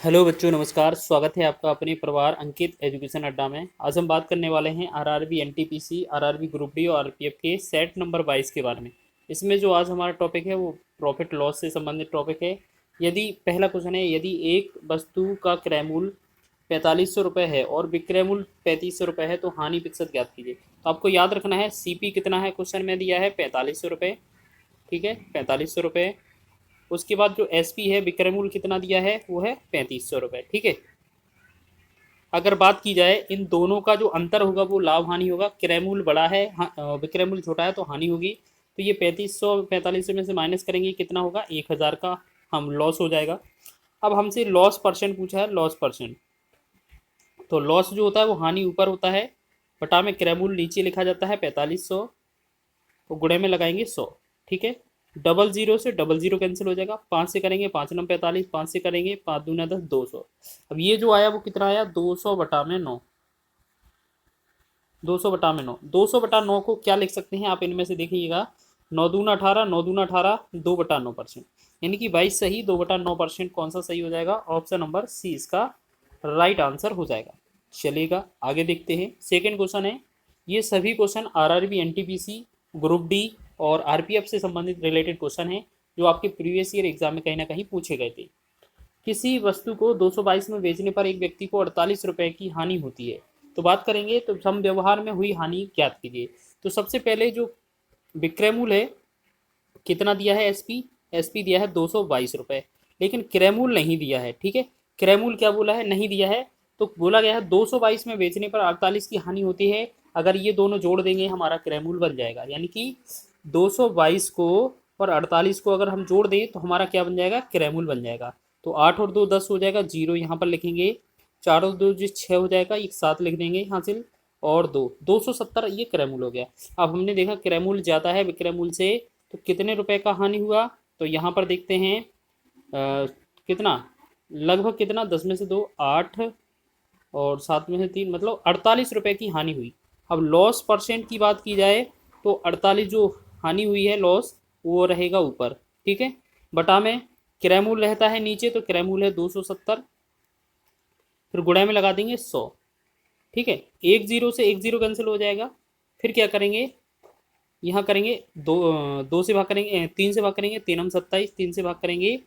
Hello बच्चों, नमस्कार। स्वागत है आपका अपने परिवार अंकित एजुकेशन अड्डा में। आज हम बात करने वाले हैं RRB NTPC, RRB group D और आरपीएफ के सेट नंबर 22 के बारे में। इसमें जो आज हमारा टॉपिक है वो प्रॉफिट लॉस से संबंधित टॉपिक है। यदि पहला क्वेश्चन है, यदि एक वस्तु का क्रय मूल्य 4500 रुपये है और विक्रय मूल्य 3500 रुपये है तो हानि प्रतिशत ज्ञात कीजिए। तो आपको याद रखना है सीपी कितना है, क्वेश्चन में दिया है 4500 रुपये। ठीक है, 4500 रुपये। उसके बाद जो एसपी है, विक्रय मूल्य कितना दिया है, वो है 3500 रुपये। ठीक है। अगर बात की जाए इन दोनों का जो अंतर होगा वो लाभ हानि होगा। क्रय मूल्य बड़ा है, विक्रय मूल्य छोटा है तो हानि होगी। तो ये 3500 4500 में से माइनस करेंगे, कितना होगा, 1000 का हम लॉस हो जाएगा। अब हमसे लॉस परसेंट पूछा है, लॉस परसेंट। तो लॉस जो होता है वो हानि ऊपर होता है, बटा में क्रय मूल्य नीचे लिखा जाता है 4500, तो गुणे में लगाएंगे 100। ठीक है। डबल जीरो से डबल जीरो कैंसिल हो जाएगा, 5 से करेंगे 5 नम 45, 5 से करेंगे 5 दूना 10, 200। अब ये जो आया वो कितना आया, 200 बटा में 9। 200 बटा में 9, 200 बटा 9 को क्या लिख सकते हैं आप, इनमें से देखिएगा। 9 दूना 18, 9 दूना 18, 2/9%। यानी कि 22 सही, 2/9%। कौन सा सही हो जाएगा, ऑप्शन नंबर सी इसका राइट आंसर हो जाएगा। चलिएगा आगे देखते हैं। सेकेंड क्वेश्चन है, ये सभी question RRB NTPC group D और आरपीएफ से संबंधित रिलेटेड क्वेश्चन है, जो आपके प्रीवियस ईयर एग्जाम में कहीं ना कहीं पूछे गए थे। किसी वस्तु को 222 में बेचने पर एक व्यक्ति को 48 रुपए की हानि होती है। तो बात करेंगे तो सम व्यवहार में हुई हानि ज्ञात कीजिए। तो सबसे पहले जो विक्रय मूल्य है कितना दिया है, एसपी एसपी दिया है 222 रुपये, लेकिन क्रय मूल्य नहीं दिया है। ठीक है, क्रय मूल्य क्या बोला है, नहीं दिया है। तो बोला गया है 222 में बेचने पर 48 की हानि होती है। अगर ये दोनों जोड़ देंगे हमारा क्रय मूल्य बन जाएगा। यानी कि 222 को और 48 को अगर हम जोड़ दें तो हमारा क्या बन जाएगा, क्रय मूल्य बन जाएगा। तो 8 और 2 10 हो जाएगा, जीरो यहाँ पर लिखेंगे। 4 और 2 जो 6 हो जाएगा, एक 7 लिख देंगे हासिल। और 270 ये क्रय मूल्य हो गया। अब हमने देखा क्रय मूल्य ज़्यादा है विक्रय मूल्य से, तो कितने रुपए का हानि हुआ। तो यहाँ पर देखते हैं कितना, लगभग कितना, 10 में से 2 8 और 7 में से 3, मतलब 48 रुपये की हानि हुई। अब लॉस परसेंट की बात की जाए तो 48 जो हानि हुई है लॉस, वो रहेगा ऊपर। ठीक है, बटा में क्रय मूल्य रहता है नीचे, तो क्रय मूल्य है 270, फिर गुणा में लगा देंगे 100। ठीक है, एक जीरो से एक जीरो कैंसिल हो जाएगा। फिर क्या करेंगे, यहाँ करेंगे दो से भाग करेंगे, 3 से भाग करेंगे, 3 हम 27, 3 से भाग करेंगे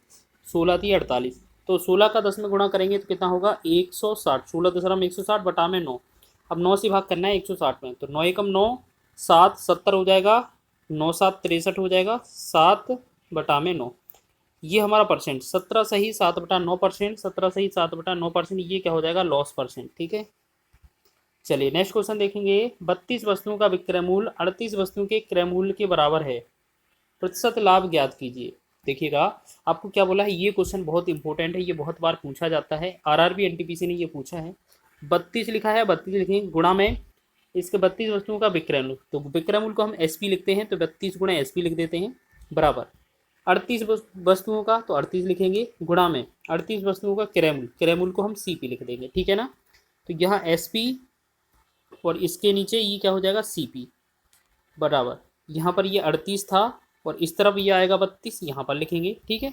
16 थी 48। तो 16 का 10 में गुणा करेंगे तो कितना होगा, 160। 16 दशरा में 160 बटा में 9। अब 9 से भाग करना है 160 में, तो 9 एकम 9, 7 70 हो जाएगा, 9 7 63 हो जाएगा, 7 बटा में 9। ये हमारा परसेंट 17 सही 7/9%, 17 सही 7/9%, ये क्या हो जाएगा, लॉस परसेंट। ठीक है। चलिए नेक्स्ट क्वेश्चन देखेंगे। 32 वस्तुओं का विक्रय मूल्य 38 वस्तुओं के क्रय मूल्य के बराबर है, प्रतिशत लाभ ज्ञात कीजिए। देखिएगा आपको क्या बोला है, ये क्वेश्चन बहुत इंपॉर्टेंट है, ये बहुत बार पूछा जाता है। आरआरबी एनटीपीसी ने ये पूछा है। 32 लिखा है, 32 लिखेंगे गुणा में इसके 32 वस्तुओं का विक्रय मूल्य। तो विक्रय मूल्य को हम एसपी लिखते हैं, तो 32 गुणा एसपी लिख देते हैं, बराबर 38 वस्तुओं का, तो 38 लिखेंगे, गुणा में 38 वस्तुओं का क्रय मूल्य, क्रय मूल्य को हम सीपी लिख देंगे। ठीक है ना। तो यहाँ एसपी और इसके नीचे ये क्या हो जाएगा, सीपी, बराबर यहाँ पर ये 38 था और इस तरफ ये आएगा 32, यहाँ पर लिखेंगे। ठीक है।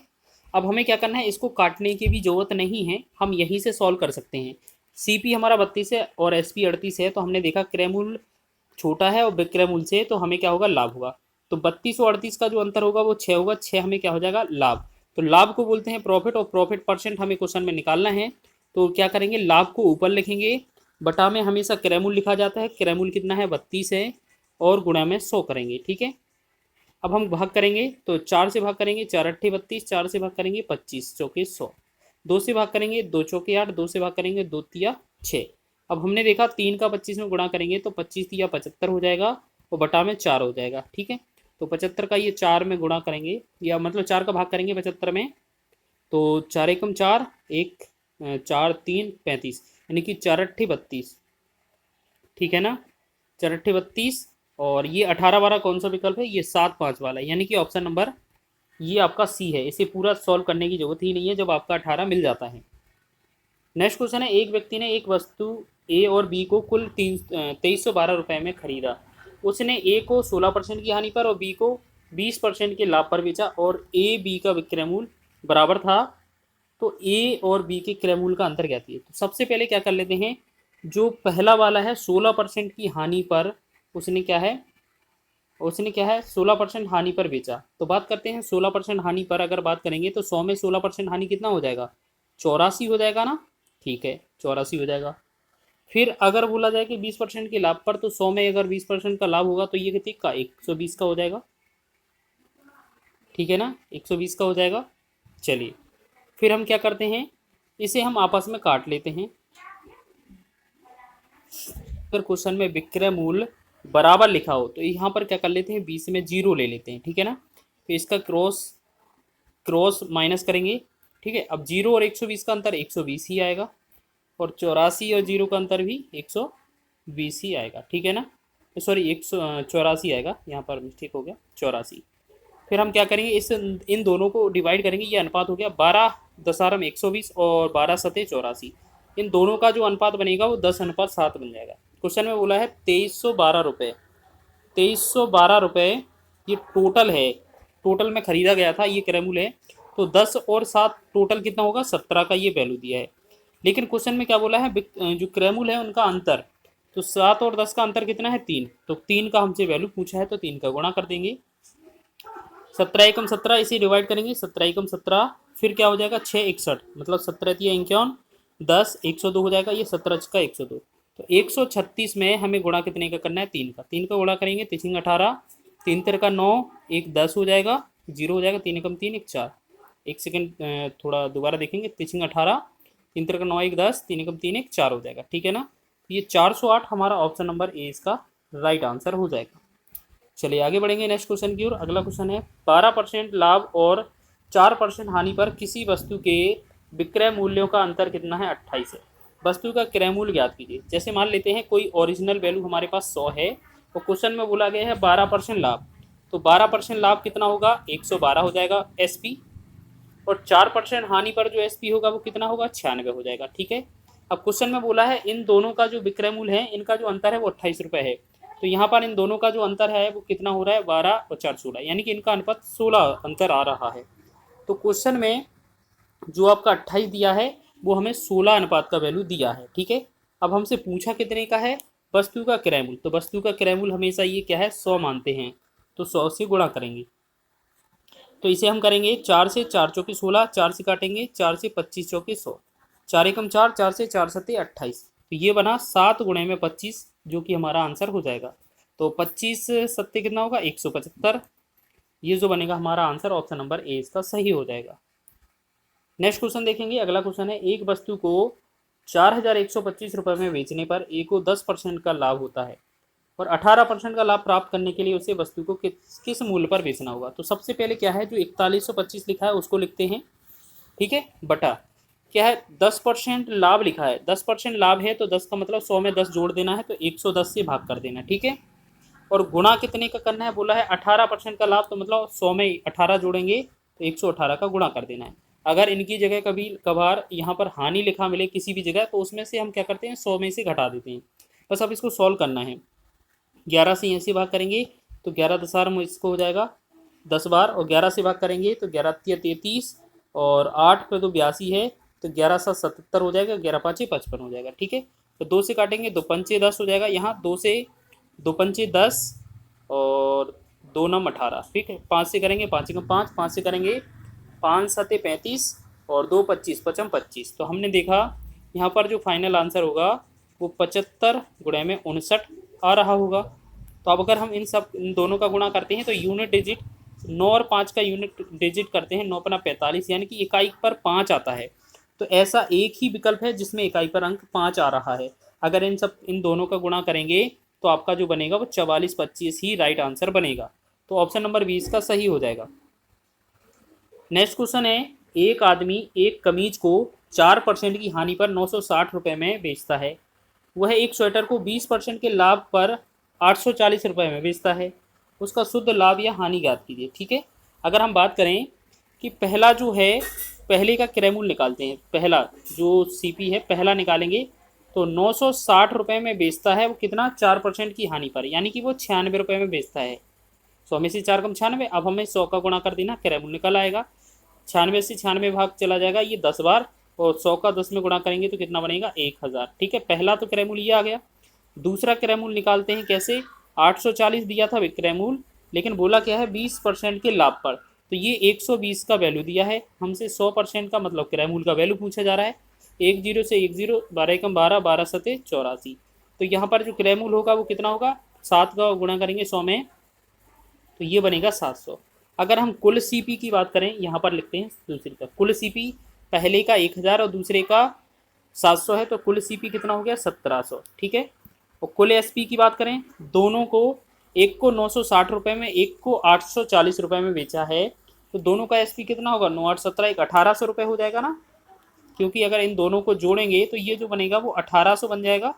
अब हमें क्या करना है, इसको काटने की भी ज़रूरत नहीं है, हम यहीं से सॉल्व कर सकते हैं। सीपी हमारा 32 है और एसपी 38 है, तो हमने देखा क्रय मूल्य छोटा है और विक्रय मूल्य से, तो हमें क्या होगा, लाभ होगा। तो 32 और 38 का जो अंतर होगा वो 6 होगा, 6 हमें क्या हो जाएगा, लाभ। तो लाभ को बोलते हैं प्रॉफिट, और प्रॉफिट परसेंट हमें क्वेश्चन में निकालना है। तो क्या करेंगे, लाभ को ऊपर लिखेंगे, बटा में हमेशा क्रय मूल्य लिखा जाता है। क्रय मूल्य कितना है, 32 है, और गुणा में 100 करेंगे। ठीक है। अब हम भाग करेंगे तो 4 से भाग करेंगे, 4 अट्ठे 32, 4 से भाग करेंगे 25 चौके 100, 2 से भाग करेंगे 2 चौके 8, 2 से भाग करेंगे 2 तिया 6। अब हमने देखा 3 का 25 में गुणा करेंगे तो 25 तिया 75 हो जाएगा, और बटा में 4 हो जाएगा। ठीक है। तो 75 का ये 4 में गुणा करेंगे, या मतलब 4 का भाग करेंगे 75 में, तो 4 एकम 4, एक 4 3 35, यानी कि 4 अट्ठे 32। ठीक है ना, 4 अट्ठे 32। और ये 18 वाला कौन सा विकल्प है, ये 7 5 वाला, यानी कि ऑप्शन नंबर ये आपका सी है। इसे पूरा सॉल्व करने की जरूरत ही नहीं है जब आपका 18 मिल जाता है। नेक्स्ट क्वेश्चन है, एक व्यक्ति ने एक वस्तु ए और बी को कुल 2312 रुपये में खरीदा। उसने ए को 16% की हानि पर और बी को 20% के लाभ पर बेचा, और ए बी का विक्रय मूल्य बराबर था तो ए और बी के क्रय मूल्य का अंतर ज्ञात है। तो सबसे पहले क्या कर लेते हैं, जो पहला वाला है 16% की हानि पर उसने क्या है 16% हानि पर बेचा। तो बात करते हैं 16% हानि पर, अगर बात करेंगे तो 100 में 16% हानि कितना हो जाएगा, 84 हो जाएगा ना। ठीक है, 84 हो जाएगा। फिर अगर बोला जाए कि 20% के लाभ पर, तो 100 में अगर 20% का लाभ होगा तो ये कितने का 120 का हो जाएगा। ठीक है ना, 120 का हो जाएगा। चलिए फिर हम क्या करते हैं, इसे हम आपस में काट लेते हैं। अगर क्वेश्चन में विक्रय मूल्य बराबर लिखा हो तो यहाँ पर क्या कर लेते हैं, 20 में जीरो ले लेते हैं। ठीक है ना, तो इसका क्रॉस क्रॉस माइनस करेंगे। ठीक है, अब जीरो और 120 का अंतर 120 ही आएगा, और 84 और जीरो का अंतर भी 120 ही आएगा। ठीक है ना, सॉरी 184 आएगा, यहाँ पर मिस्टेक हो गया, 84। फिर हम क्या करेंगे, इस इन दोनों को डिवाइड करेंगे। ये अनुपात हो गया 12 दशारम 120 और 12 सते 84। इन दोनों का जो अनुपात बनेगा वो 10:7 बन जाएगा। क्वेश्चन में बोला है 2312 रुपये, 2312 रुपये ये टोटल है, टोटल में खरीदा गया था, ये क्रय मूल्य है। तो 10 और 7 टोटल कितना होगा, 17 का ये वैल्यू दिया है। लेकिन क्वेश्चन में क्या बोला है, जो क्रय मूल्य है उनका अंतर, तो 7 और 10 का अंतर कितना है, 3। तो 3 का हमसे वैल्यू पूछा है, तो 3 का गुणा कर देंगे। 17 एकम 17, इसे डिवाइड करेंगे, 17 एकम 17, फिर क्या हो जाएगा 6 61, मतलब 17 तिया 51, 10 102 हो जाएगा, ये 17 का 102। तो 136 में हमें गुणा कितने का करना है, 3 का। 3 का गुणा करेंगे, 3 18, 3 3 का 9, 1 10 हो जाएगा, 0 हो जाएगा, 3 एकम 3 1 4। एक सेकेंड थोड़ा दोबारा देखेंगे, 3 18, 3 3 का 9 1 10, 3 एकम 3 1 4 हो जाएगा। ठीक है ना, तो ये 408 हमारा ऑप्शन नंबर ए इसका राइट आंसर हो जाएगा। चलिए आगे बढ़ेंगे नेक्स्ट क्वेश्चन की ओर। अगला क्वेश्चन है 12% लाभ और 4% हानि पर किसी वस्तु के विक्रय मूल्यों का अंतर कितना है, 28 है। वस्तु का क्रय मूल्य ज्ञात कीजिए। जैसे मान लेते हैं कोई ओरिजिनल वैल्यू हमारे पास 100 है, तो क्वेश्चन में बोला गया है 12% लाभ, तो 12% लाभ कितना होगा, 112 हो जाएगा एसपी, और 4% हानि पर जो एसपी होगा वो कितना होगा, 96 हो जाएगा। ठीक है, अब क्वेश्चन में बोला है इन दोनों का जो विक्रय मूल्य है, इनका जो अंतर है वो 28 रुपये है। तो यहाँ पर इन दोनों का जो अंतर है वो कितना हो रहा है, 12 और 4 16, यानी कि इनका अनुपात 16 अंतर आ रहा है। तो क्वेश्चन में जो आपका 28 दिया है वो हमें 16 अनुपात का वैल्यू दिया है। ठीक है, अब हमसे पूछा कितने का है, वस्तु का क्रय मूल्य। तो वस्तु का क्रय मूल्य हमेशा ये क्या है, 100 मानते हैं, तो 100 से गुणा करेंगे। तो इसे हम करेंगे 4 से 4 चौके 16, 4 से काटेंगे, 4 से 25 चौके 100, 4 एकम 4, 4 से 4 सत्ते 28। तो ये बना 7 गुणे में 25, जो कि हमारा आंसर हो जाएगा। तो 25 सत्ते कितना होगा, 175। ये जो बनेगा हमारा आंसर ऑप्शन नंबर ए इसका सही हो जाएगा। नेक्स्ट क्वेश्चन देखेंगे। अगला क्वेश्चन है, एक वस्तु को 4125 रुपये में बेचने पर ए को 10% का लाभ होता है और 18% का लाभ प्राप्त करने के लिए उसे वस्तु को किस मूल्य पर बेचना होगा। तो सबसे पहले क्या है, जो 4125 लिखा है उसको लिखते हैं। ठीक है, बटा क्या है, 10% लाभ लिखा है, 10% लाभ है तो 10 का मतलब 100 में 10 जोड़ देना है, तो 110 से भाग कर देना। ठीक है, और गुणा कितने का करना है, बोला है 18% का लाभ, तो मतलब 100 में 18 जोड़ेंगे तो 118 का गुणा कर देना है। अगर इनकी जगह कभी कभार यहाँ पर हानि लिखा मिले किसी भी जगह, तो उसमें से हम क्या करते हैं, 100 में से घटा देते हैं। बस अब इसको सॉल्व करना है। 11 से ऐसे भाग करेंगे तो 11 दशार इसको हो जाएगा 10 बार, और 11 से भाग करेंगे तो 11 तिया 33, और 8 पे तो 82 है, तो 11 7 77 हो जाएगा, 11 5 55 हो जाएगा। ठीक है, तो 2 से काटेंगे, 2 पंचे 10 हो जाएगा, यहाँ 2 पंचे 10 और 2 नम 18। ठीक है, 5 से करेंगे, 5 एकम 5, 5 से करेंगे 5 सते 35 और 2 25 55 25। तो हमने देखा यहाँ पर जो फाइनल आंसर होगा वो 75 गुणे में 59 आ रहा होगा। तो अब अगर हम इन दोनों का गुणा करते हैं तो यूनिट डिजिट 9 और 5 का यूनिट डिजिट करते हैं, 9 पना 45, यानी कि इकाई पर 5 आता है। तो ऐसा एक ही विकल्प है जिसमें इकाई पर अंक 5 आ रहा है। अगर इन दोनों का गुणा करेंगे तो आपका जो बनेगा वो 44 25 ही राइट आंसर बनेगा। तो ऑप्शन नंबर 20 का सही हो जाएगा। नेक्स्ट क्वेश्चन है, एक आदमी एक कमीज को 4% की हानि पर 960 रुपये में बेचता है। वह एक स्वेटर को 20% के लाभ पर 840 रुपये में बेचता है। उसका शुद्ध लाभ या हानि ज्ञात कीजिए। ठीक है, अगर हम बात करें कि पहला जो है, पहले का क्रय मूल्य निकालते हैं। पहला जो सीपी है पहला निकालेंगे तो 960 रुपये में बेचता है, वो कितना, 4% की हानि पर, यानी कि वो 96 रुपये में बेचता है। 100 में से 4 कम 96, अब हमें 100 का गुणा कर देना, क्रय मूल्य निकल आएगा। 96 से 96 भाग चला जाएगा ये 10 बार, और 100 का 10 में गुणा करेंगे तो कितना बनेगा 1000। ठीक है, पहला तो क्रय मूल्य ये आ गया। दूसरा क्रय मूल्य निकालते हैं कैसे, 840 दिया था विक्रय मूल्य, लेकिन बोला क्या है 20% के लाभ पर, तो ये 120 का वैल्यू दिया है हमसे। 100% का मतलब क्रय मूल्य का वैल्यू पूछा जा रहा है। 10 से 10, 12 एकम 12, 12 सते 84। तो यहाँ पर जो क्रय मूल्य होगा वो कितना होगा, 7 का गुणा करेंगे 100 में, तो ये बनेगा 700। अगर हम कुल सीपी की बात करें, यहाँ पर लिखते हैं दूसरी का कुल सीपी, पहले का 1000 और दूसरे का 700 है, तो कुल सीपी कितना हो गया 1700। ठीक है, और कुल एसपी की बात करें, दोनों को, एक को 960 रुपये में, एक को 840 रुपये में बेचा है, तो दोनों का एसपी कितना होगा, 9 8 17 एक 1800 रुपये हो जाएगा ना, क्योंकि अगर इन दोनों को जोड़ेंगे तो ये जो बनेगा वो 1800 बन जाएगा।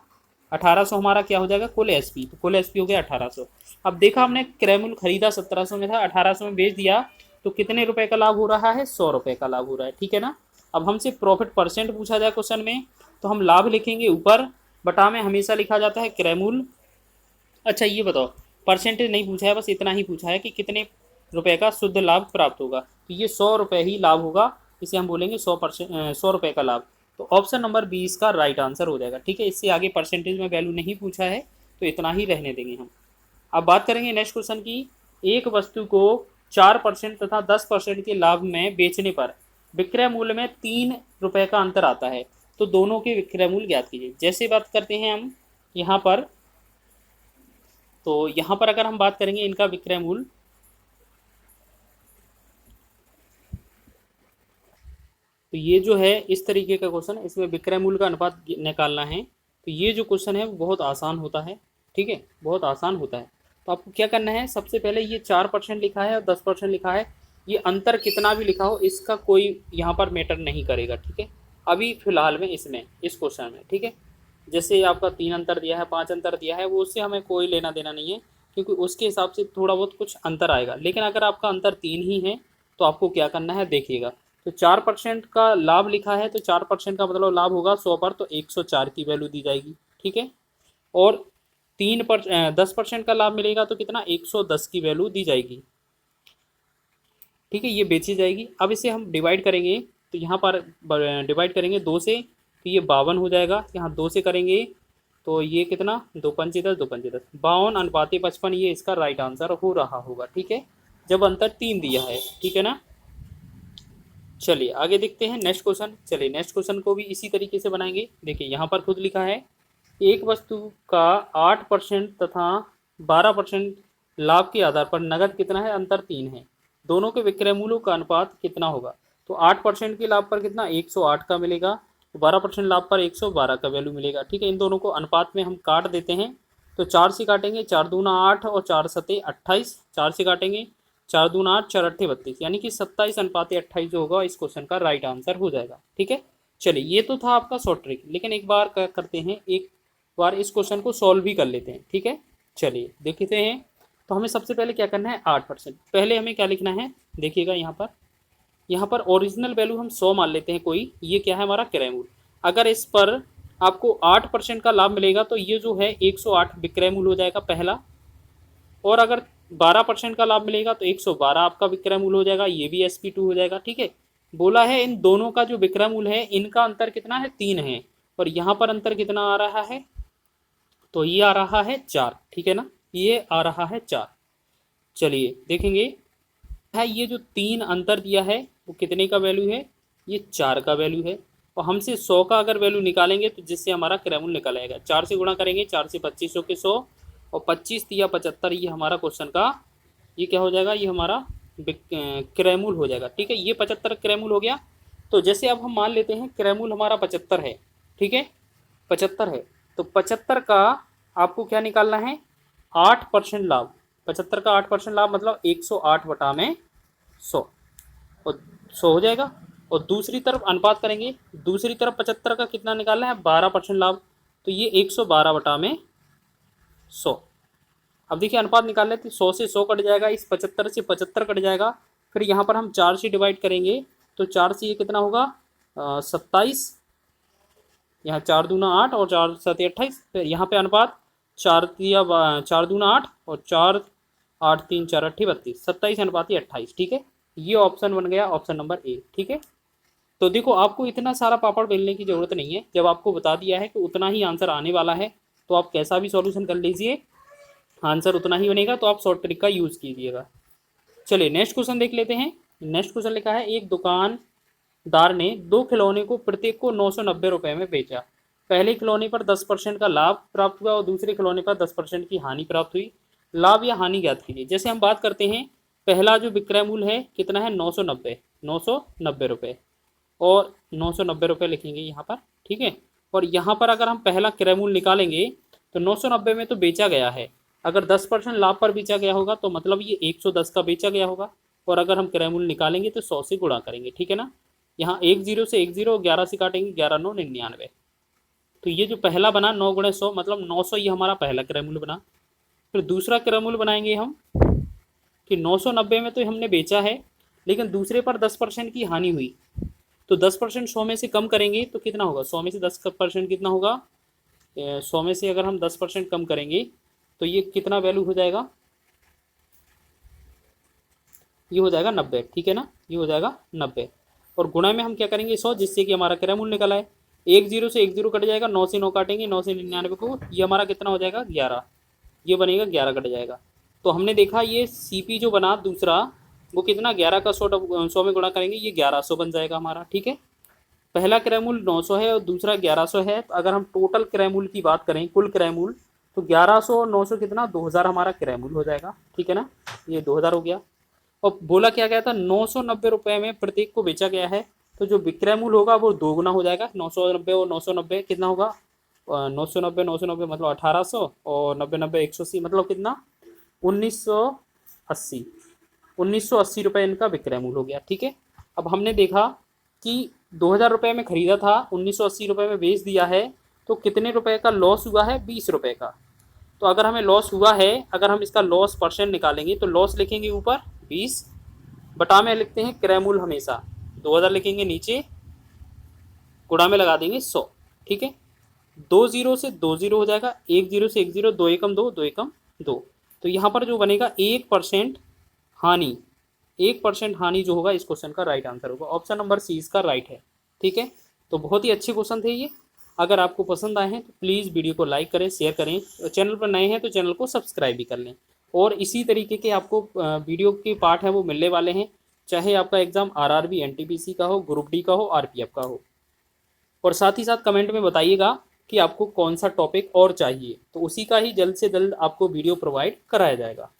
1800 हमारा क्या हो जाएगा कुल एसपी, तो कुल एसपी हो गया 1800। अब देखा हमने क्रय मूल्य खरीदा 1700 में था, 1800 में बेच दिया, तो कितने रुपए का लाभ हो रहा है, 100 रुपये का लाभ हो रहा है। ठीक है ना। अब हमसे प्रॉफिट परसेंट पूछा जाए क्वेश्चन में, तो हम लाभ लिखेंगे ऊपर, बटा में हमेशा लिखा जाता है क्रय मूल्य। अच्छा ये बताओ, परसेंटेज नहीं पूछा है, बस इतना ही पूछा है कि कितने रुपए का शुद्ध लाभ प्राप्त होगा, तो ये 100 रुपये ही लाभ होगा, इसे हम बोलेंगे 100 रुपये का लाभ। तो ऑप्शन नंबर 20 का राइट आंसर हो जाएगा। ठीक है, इससे आगे परसेंटेज में वैल्यू नहीं पूछा है, तो इतना ही रहने देंगे हम। अब बात करेंगे नेक्स्ट क्वेश्चन की, एक वस्तु को 4% तथा 10% के लाभ में बेचने पर विक्रय मूल्य में 3 रुपये का अंतर आता है, तो दोनों के विक्रय मूल्य ज्ञात कीजिए। जैसे बात करते हैं हम यहाँ पर, तो यहाँ पर अगर हम बात करेंगे इनका विक्रय मूल्य, तो ये जो है इस तरीके का क्वेश्चन, इसमें विक्रय मूल्य का अनुपात निकालना है, तो ये जो क्वेश्चन है वो बहुत आसान होता है। ठीक है, बहुत आसान होता है। तो आपको क्या करना है, सबसे पहले ये 4% लिखा है और 10% लिखा है, ये अंतर कितना भी लिखा हो इसका कोई यहाँ पर मैटर नहीं करेगा। ठीक है, अभी फिलहाल में इसमें इस क्वेश्चन में, ठीक है, जैसे आपका 3 अंतर दिया है, 5 अंतर दिया है, वो उससे हमें कोई लेना देना नहीं है, क्योंकि उसके हिसाब से थोड़ा बहुत कुछ अंतर आएगा। लेकिन अगर आपका अंतर 3 ही है तो आपको क्या करना है देखिएगा, तो 4% का लाभ लिखा है, तो 4% का मतलब लाभ होगा 100 पर, तो 104 की वैल्यू दी जाएगी। ठीक है, और 10% का लाभ मिलेगा तो कितना, 110 की वैल्यू दी जाएगी। ठीक है, ये बेची जाएगी। अब इसे हम डिवाइड करेंगे, तो यहाँ पर डिवाइड करेंगे 2 से, तो ये 52 हो जाएगा। यहाँ 2 से करेंगे तो ये कितना, 2 पंचे 10, 2 पंचे 10, 52 अनुपाते 55, ये इसका राइट आंसर हो रहा होगा। ठीक है, जब अंतर 3 दिया है। ठीक है ना। चलिए आगे देखते हैं नेक्स्ट क्वेश्चन। चलिए नेक्स्ट क्वेश्चन को भी इसी तरीके से बनाएंगे। देखिए यहाँ पर खुद लिखा है, एक वस्तु का 8% तथा 12% लाभ के आधार पर नगद कितना है, अंतर 3 है, दोनों के विक्रय मूल्यों का अनुपात कितना होगा। तो 8% के लाभ पर कितना, 108 का मिलेगा, तो 12% लाभ पर 112 का वैल्यू मिलेगा। ठीक है, इन दोनों को अनुपात में हम काट देते हैं, तो 4 से काटेंगे, 4 दूना 8 और 4 सते 28, 4 से काटेंगे, 4 दूना 8, 4 अट्ठे 32, यानी कि 27 अनुपाते 28 जो होगा इस क्वेश्चन का राइट आंसर हो जाएगा। ठीक है, चलिए ये तो था आपका शॉर्ट ट्रिक, लेकिन एक बार क्या करते हैं, एक बार इस क्वेश्चन को सॉल्व भी कर लेते हैं। ठीक है, चलिए देखते हैं। तो हमें सबसे पहले क्या करना है, 8%, पहले हमें क्या लिखना है, देखिएगा यहाँ पर ओरिजिनल वैल्यू हम 100 मान लेते हैं कोई, ये क्या है हमारा क्रय मूल्य। अगर इस पर आपको 8% का लाभ मिलेगा तो ये जो है 108 विक्रय मूल्य हो जाएगा पहला, और अगर 12% का लाभ मिलेगा तो 112 आपका विक्रय मूल्य हो जाएगा, ये भी SP2 हो जाएगा। ठीक है, बोला है इन दोनों का जो विक्रय मूल्य है इनका अंतर कितना है, 3 है, और यहाँ पर अंतर कितना आ रहा है, तो ये आ रहा है 4। ठीक है ना, ये आ रहा है 4। चलिए देखेंगे है, ये जो 3 अंतर दिया है वो कितने का वैल्यू है, ये 4 का वैल्यू है, और हमसे 100 का अगर वैल्यू निकालेंगे तो जिससे हमारा क्रय मूल्य निकल आएगा, 4 से गुणा करेंगे, 4 से 2500 के 100, और 25 या 75, ये हमारा क्वेश्चन का ये क्या हो जाएगा, ये हमारा क्रय मूल्य हो जाएगा। ठीक है, ये 75 क्रय मूल्य हो गया। तो जैसे अब हम मान लेते हैं क्रय मूल्य हमारा 75 है। ठीक है, 75 है, तो 75 का आपको क्या निकालना है, 8% लाभ। 75 का 8% लाभ मतलब 108 बटा में 100, और 100 हो जाएगा। और दूसरी तरफ अनुपात करेंगे, दूसरी तरफ 75 का कितना निकालना है, 12% लाभ, तो ये 112 बटा में 100। अब देखिए अनुपात निकाल लेते, 100 से 100 कट जाएगा, इस 75 से 75 कट जाएगा, फिर यहाँ पर हम 4 से डिवाइड करेंगे, तो 4 से ये कितना होगा, 27, यहाँ 4 दूना 8 और 4 सते 28, फिर यहाँ पे अनुपात 4 दूना 8 और 4 8 3 4 अट्ठे 32, 27 अनुपात 28। ठीक है, ये ऑप्शन बन गया ऑप्शन नंबर ए। ठीक है, तो देखो आपको इतना सारा पापड़ बेलने की जरूरत नहीं है, जब आपको बता दिया है कि उतना ही आंसर आने वाला है तो आप कैसा भी सॉल्यूशन कर लीजिए, आंसर उतना ही बनेगा, तो आप शॉर्ट ट्रिक का यूज़ कीजिएगा। चलिए नेक्स्ट क्वेश्चन देख लेते हैं। नेक्स्ट क्वेश्चन लिखा है, एक दुकानदार ने दो खिलौने को प्रत्येक को 990 रुपये में बेचा। पहले खिलौने पर 10% का लाभ प्राप्त हुआ और दूसरे खिलौने पर 10% की हानि प्राप्त हुई। लाभ या हानि ज्ञात कीजिए। जैसे हम बात करते हैं, पहला जो विक्रय मूल्य है कितना है, 990 रुपये, और 990 रुपये लिखेंगे यहाँ पर। ठीक है, और यहाँ पर अगर हम पहला क्रय मूल्य निकालेंगे तो 990 में तो बेचा गया है, अगर 10% लाभ पर बेचा गया होगा तो मतलब ये 110 का बेचा गया होगा, और अगर हम क्रय मूल्य निकालेंगे तो 100 से गुणा करेंगे। ठीक है ना, यहाँ 10 से 10, 11 से काटेंगे, 11 9 99। तो ये जो पहला बना 9 गुणे 100 मतलब 900, ये हमारा पहला क्रय मूल्य बना। फिर दूसरा क्रय मूल्य बनाएंगे हम कि 990 में तो हमने बेचा है, लेकिन दूसरे पर 10% की हानि हुई, तो 10% 100 में से कम करेंगे तो कितना होगा, 100 में से 10% कितना होगा, 100 में से अगर हम 10% कम करेंगे तो ये कितना वैल्यू हो जाएगा, ये हो जाएगा 90। ठीक है ना, ये हो जाएगा 90, और गुणा में हम क्या करेंगे 100, जिससे कि हमारा क्रय मूल्य निकल आए। 10 से 10 कट जाएगा, 9 से 9 काटेंगे, 9 से 99 को, ये हमारा कितना हो जाएगा 11, ये बनेगा 11 कट जाएगा। तो हमने देखा ये सीपी जो बना दूसरा वो कितना, 11 का 100 में गुणा करेंगे, ये 1100 बन जाएगा हमारा। ठीक है, पहला क्रय मूल्य 900 है और दूसरा 1100 है, तो अगर हम टोटल क्रय मूल्य की बात करें, कुल क्रय मूल्य, तो 1100 और 900 कितना, 2000 हमारा क्रय मूल्य हो जाएगा। ठीक है ना, ये 2000 हो गया। और बोला क्या गया था, 990 रुपये में प्रत्येक को बेचा गया है, तो जो विक्रय मूल्य होगा वो दोगुना हो जाएगा। 990 और 990 कितना होगा, 990 मतलब 1800, और 90 180 मतलब कितना, 1980 1980 रुपये इनका विक्रय मूल्य हो गया। ठीक है, अब हमने देखा कि 2000 रुपये में खरीदा था, 1980 रुपये में बेच दिया है, तो कितने रुपए का लॉस हुआ है, 20 रुपये का। तो अगर हमें लॉस हुआ है, अगर हम इसका लॉस परसेंट निकालेंगे तो लॉस लिखेंगे ऊपर 20, बटा में लिखते हैं क्रय मूल्य हमेशा 2000 लिखेंगे नीचे, गुणा में लगा देंगे 100। ठीक है, 20 से 20 हो जाएगा, 10 से 10, 2 एकम 2, 2 एकम 2, तो यहाँ पर जो बनेगा 1% हानि, 1% हानि जो होगा इस क्वेश्चन का राइट आंसर होगा। ऑप्शन नंबर सी इसका राइट है। ठीक है, तो बहुत ही अच्छे क्वेश्चन थे ये। अगर आपको पसंद आए हैं तो प्लीज़ वीडियो को लाइक करें, शेयर करें, चैनल पर नए हैं तो चैनल को सब्सक्राइब भी कर लें। और इसी तरीके के आपको वीडियो के पार्ट हैं वो मिलने वाले हैं, चाहे आपका एग्ज़ाम आरआरबी एनटीपीसी का हो, ग्रुप डी का हो, आरपीएफ का हो। और साथ ही साथ कमेंट में बताइएगा कि आपको कौन सा टॉपिक और चाहिए, तो उसी का ही जल्द से जल्द आपको वीडियो प्रोवाइड कराया जाएगा।